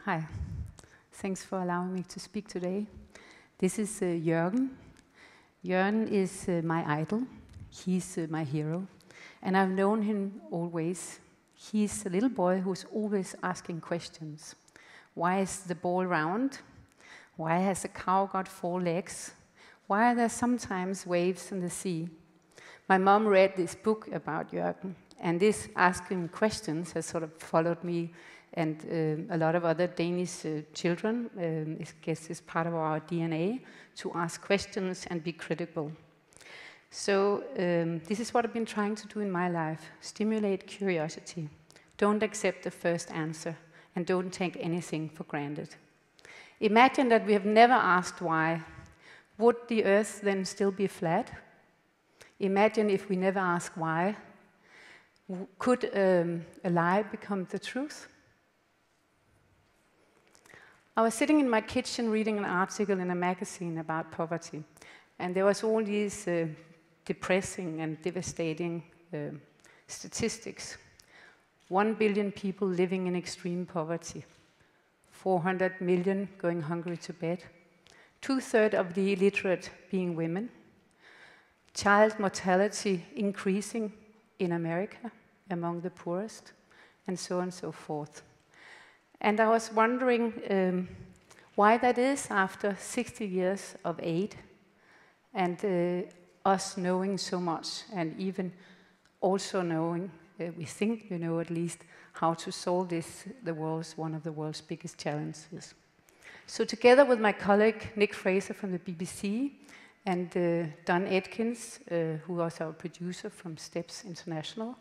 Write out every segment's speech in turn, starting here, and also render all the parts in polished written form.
Hi, thanks for allowing me to speak today. This is Jørgen. Jørgen is my idol. He's my hero, and I've known him always. He's a little boy who's always asking questions. Why is the ball round? Why has a cow got 4 legs? Why are there sometimes waves in the sea? My mom read this book about Jørgen, and this asking questions has sort of followed me and a lot of other Danish children. I guess it's part of our DNA to ask questions and be critical. So this is what I've been trying to do in my life: stimulate curiosity. Don't accept the first answer, and don't take anything for granted. Imagine that we have never asked why. Would the earth then still be flat? Imagine if we never ask why. Could a lie become the truth? I was sitting in my kitchen reading an article in a magazine about poverty, and there was all these depressing and devastating statistics. 1 billion people living in extreme poverty, 400 million going hungry to bed, 2/3 of the illiterate being women, child mortality increasing in America among the poorest, and so on and so forth. And I was wondering why that is after 60 years of aid and us knowing so much, and even also knowing, we think we know at least, how to solve this, one of the world's biggest challenges. So together with my colleague Nick Fraser from the BBC and Don Atkins, who was our producer from Steps International,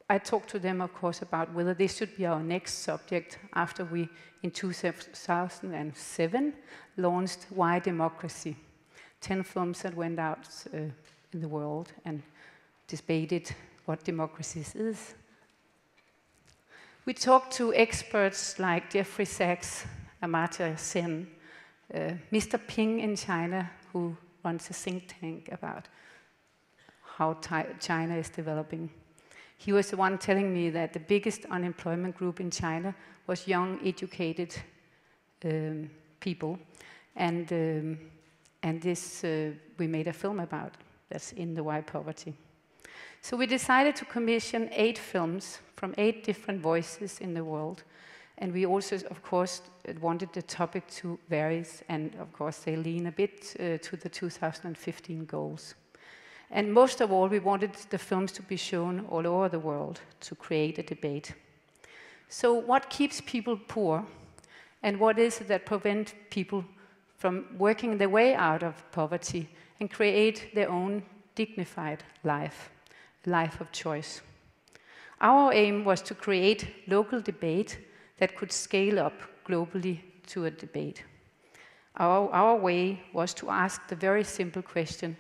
I talked to them, of course, about whether this should be our next subject after we, in 2007, launched Why Democracy? 10 films that went out in the world and debated what democracy is. We talked to experts like Jeffrey Sachs, Amartya Sen, Mr. Ping in China, who runs a think tank about how China is developing. He was the one telling me that the biggest unemployment group in China was young, educated people, and this we made a film about. That's in the Why Poverty. So we decided to commission 8 films from 8 different voices in the world, and we also, of course, wanted the topic to vary, and of course they lean a bit to the 2015 goals. And most of all, we wanted the films to be shown all over the world to create a debate. So what keeps people poor? And what is it that prevents people from working their way out of poverty and create their own dignified life, a life of choice? Our aim was to create local debate that could scale up globally to a debate. Our way was to ask the very simple question: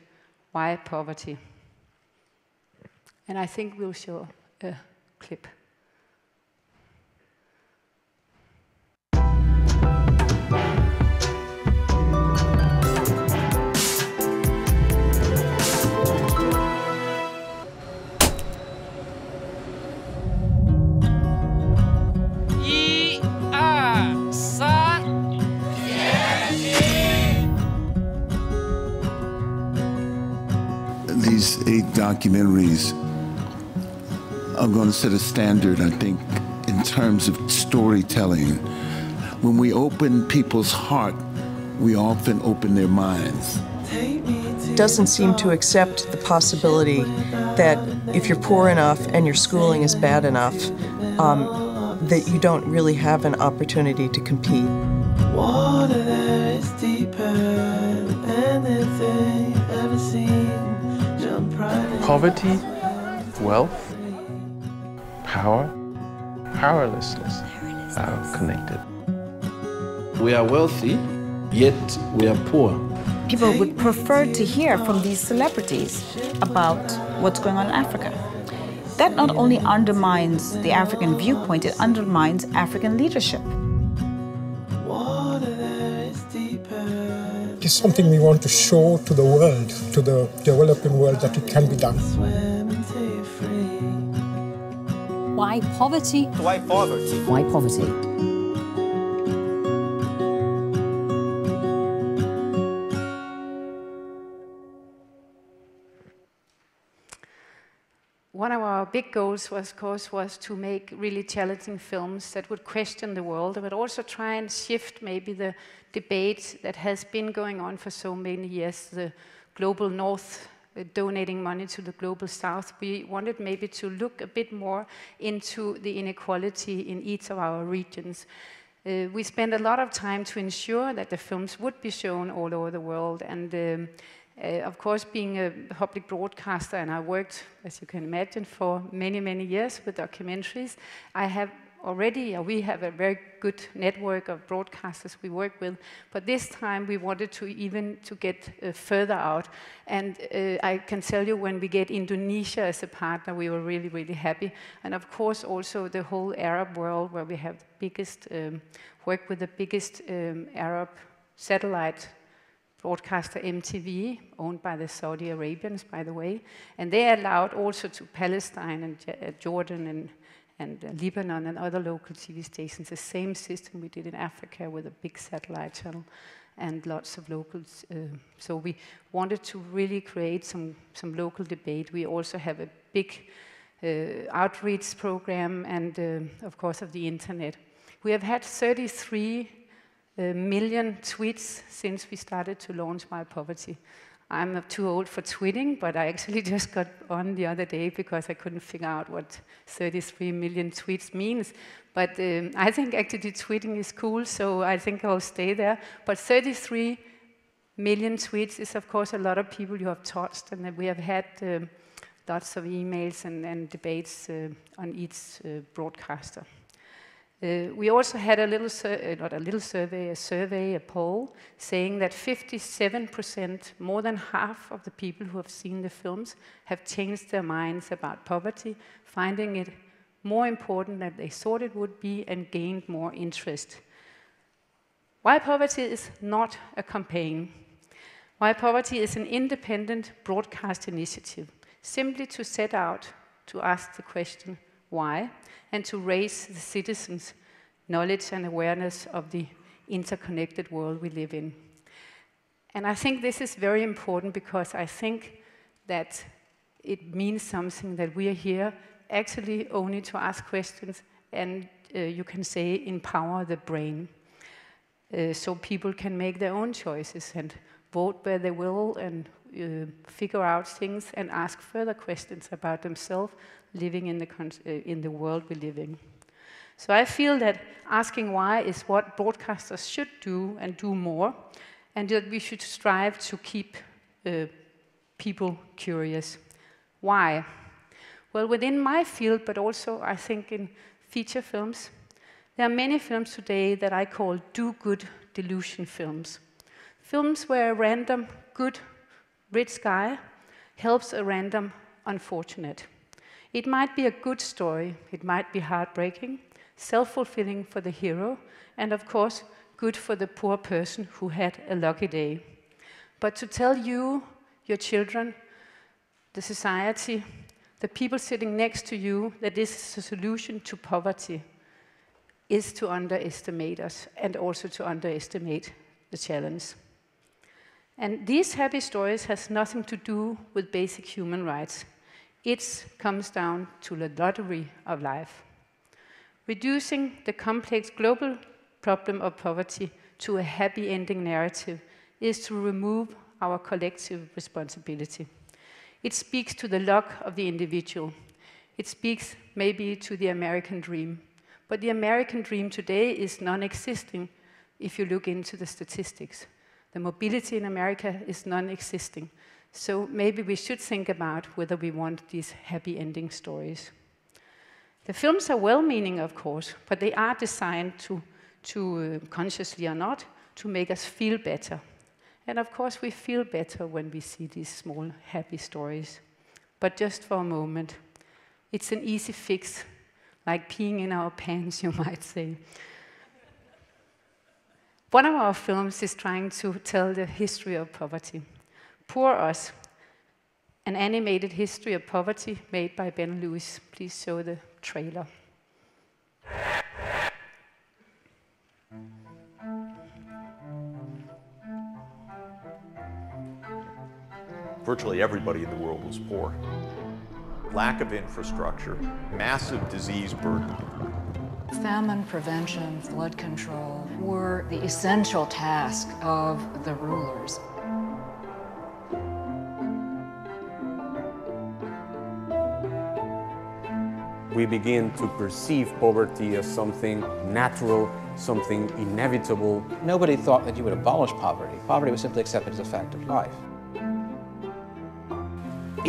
why poverty? And I think we'll show a clip. These 8 documentaries are going to set a standard, I think, in terms of storytelling. When we open people's heart, we often open their minds. Doesn't seem to accept the possibility that if you're poor enough and your schooling is bad enough, that you don't really have an opportunity to compete. Water that is deeper than anything you've ever seen. Poverty, wealth, power, powerlessness are connected. We are wealthy, yet we are poor. People would prefer to hear from these celebrities about what's going on in Africa. That not only undermines the African viewpoint, it undermines African leadership. It's something we want to show to the world, to the developing world, that it can be done. Why poverty? Why poverty? Why poverty? One of our big goals was, of course, was to make really challenging films that would question the world, but also try and shift maybe the debate that has been going on for so many years, the global north donating money to the global south. We wanted maybe to look a bit more into the inequality in each of our regions. We spent a lot of time to ensure that the films would be shown all over the world, and of course, being a public broadcaster, and I worked, as you can imagine, for many, many years with documentaries, we have a very good network of broadcasters we work with, but this time we wanted to get further out. And I can tell you, when we get Indonesia as a partner, we were really, really happy. And of course, also the whole Arab world, where we have the biggest, work with the biggest Arab satellite broadcaster, MTV, owned by the Saudi Arabians, by the way. And they allowed also to Palestine and Jordan and Lebanon and other local TV stations the same system we did in Africa with a big satellite channel and lots of locals. So we wanted to really create some local debate. We also have a big outreach program and, of course, of the internet. We have had 33 million tweets since we started to launch Why Poverty. I'm too old for tweeting, but I actually just got on the other day because I couldn't figure out what 33 million tweets means. But I think actually tweeting is cool, so I think I'll stay there. But 33 million tweets is, of course, a lot of people you have touched, and we have had lots of emails and debates on each broadcaster. We also had a survey, a poll, saying that 57%, more than half of the people who have seen the films, have changed their minds about poverty, finding it more important than they thought it would be and gained more interest. Why Poverty is not a campaign. Why Poverty is an independent broadcast initiative, simply to set out to ask the question, why, and to raise the citizens' knowledge and awareness of the interconnected world we live in. And I think this is very important because I think that it means something that we are here actually only to ask questions and you can say empower the brain. So people can make their own choices and vote where they will and figure out things and ask further questions about themselves living in the world we live in. So I feel that asking why is what broadcasters should do and do more, and that we should strive to keep people curious. Why? Well, within my field, but also I think in feature films, there are many films today that I call do-good delusion films. Films where a random good rich guy helps a random unfortunate. It might be a good story, it might be heartbreaking, self-fulfilling for the hero, and of course, good for the poor person who had a lucky day. But to tell you, your children, the society, the people sitting next to you, that this is a solution to poverty, is to underestimate us and also to underestimate the challenge. And these happy stories has nothing to do with basic human rights. It comes down to the lottery of life. Reducing the complex global problem of poverty to a happy ending narrative is to remove our collective responsibility. It speaks to the luck of the individual. It speaks maybe to the American dream. But the American dream today is non-existing if you look into the statistics. The mobility in America is non-existing. So maybe we should think about whether we want these happy ending stories. The films are well-meaning, of course, but they are designed to consciously or not, to make us feel better. And of course we feel better when we see these small happy stories. But just for a moment, it's an easy fix, like peeing in our pants, you might say. One of our films is trying to tell the history of poverty. Poor Us, an animated history of poverty made by Ben Lewis. Please show the trailer. Virtually everybody in the world was poor. Lack of infrastructure, massive disease burden. Famine prevention, flood control were the essential task of the rulers. We begin to perceive poverty as something natural, something inevitable. Nobody thought that you would abolish poverty. Poverty was simply accepted as a fact of life.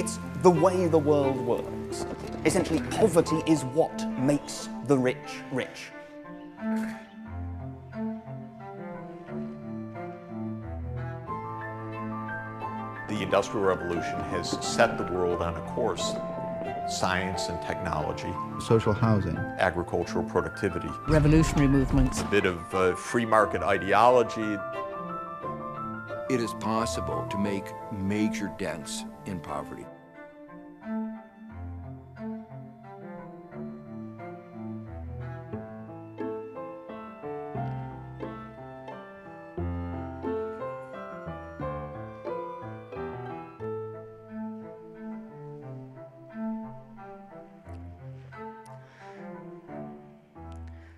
It's the way the world works. Essentially, poverty is what makes the rich rich. The Industrial Revolution has set the world on a course. Science and technology. Social housing. Agricultural productivity. Revolutionary movements. A bit of free market ideology. It is possible to make major dents in poverty.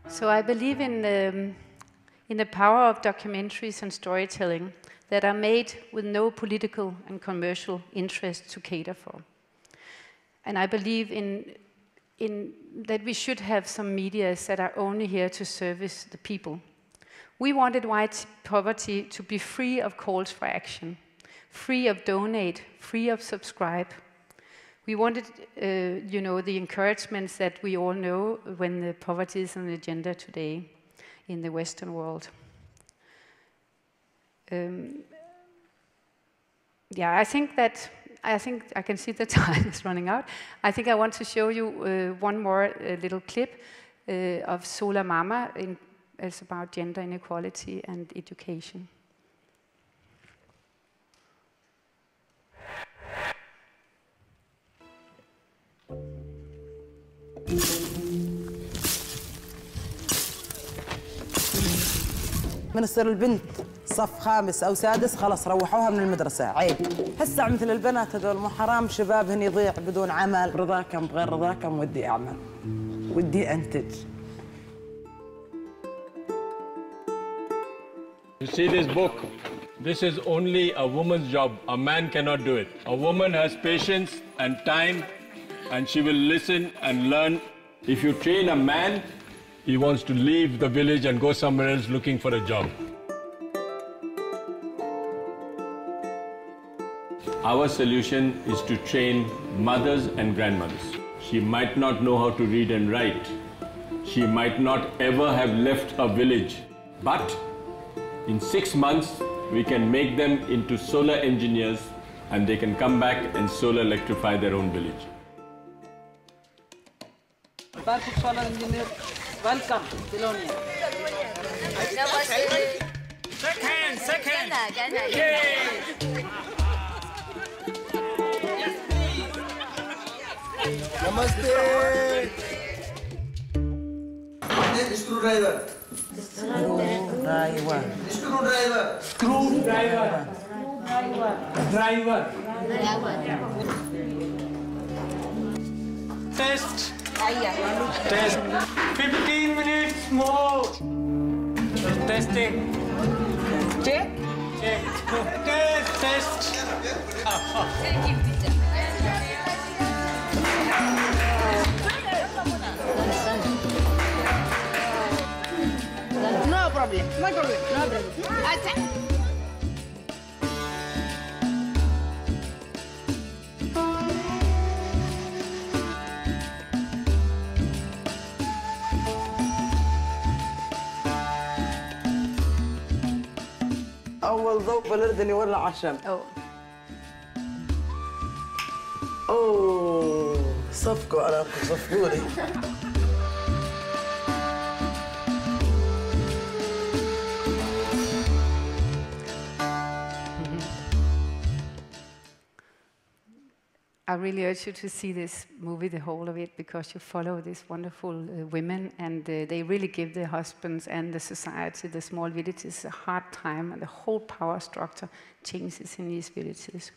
So I believe in the power of documentaries and storytelling that are made with no political and commercial interest to cater for. And I believe in that we should have some medias that are only here to service the people. We wanted white poverty to be free of calls for action, free of donate, free of subscribe. We wanted, you know, the encouragements that we all know when the poverty is on the agenda today in the Western world. Yeah, I think I can see the time is running out. I think I want to show you one more little clip of Sola Mama. It's about gender inequality and education. من تصير البنت صف خامس أو سادس خلاص روحوها من المدرسة عيب. هسه مثل البنات هذول مو حرام شبابهن يضيع بدون عمل. رضاكم بغير رضاكم ودي أعمل ودي أنتج. You see this book? This is only a woman's job. A man cannot do it. A woman has patience and time, and she will listen and learn. If you train a man, he wants to leave the village and go somewhere else looking for a job. Our solution is to train mothers and grandmothers. She might not know how to read and write. She might not ever have left a village. But in 6 months, we can make them into solar engineers, and they can come back and solar electrify their own village. Solar engineer. Welcome, Silonia. Second. Namaste. Screwdriver. Driver. Test. 15 minutes more. Testing. Check. Test. No problem. أول ضوء بالأردن يولع عشم. أوه صفقوا على صفقوني. I really urge you to see this movie, the whole of it, because you follow these wonderful women, and they really give their husbands and the society, the small villages, a hard time, and the whole power structure changes in these villages.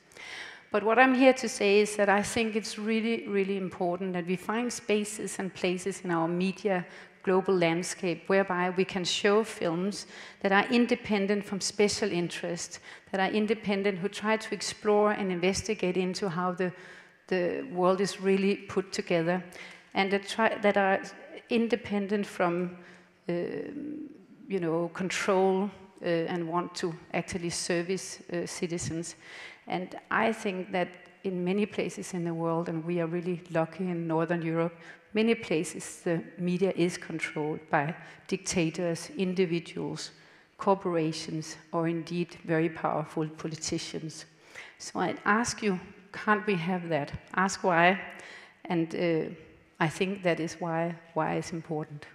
But what I'm here to say is that I think it's really, really important that we find spaces and places in our media global landscape whereby we can show films that are independent from special interest, that are independent, who try to explore and investigate into how the world is really put together, and that are independent from control and want to actually service citizens. And I think that in many places in the world, and we are really lucky in Northern Europe, many places the media is controlled by dictators, individuals, corporations, or indeed very powerful politicians. So I'd ask you, can't we have that? Ask why, and I think that is why it's important.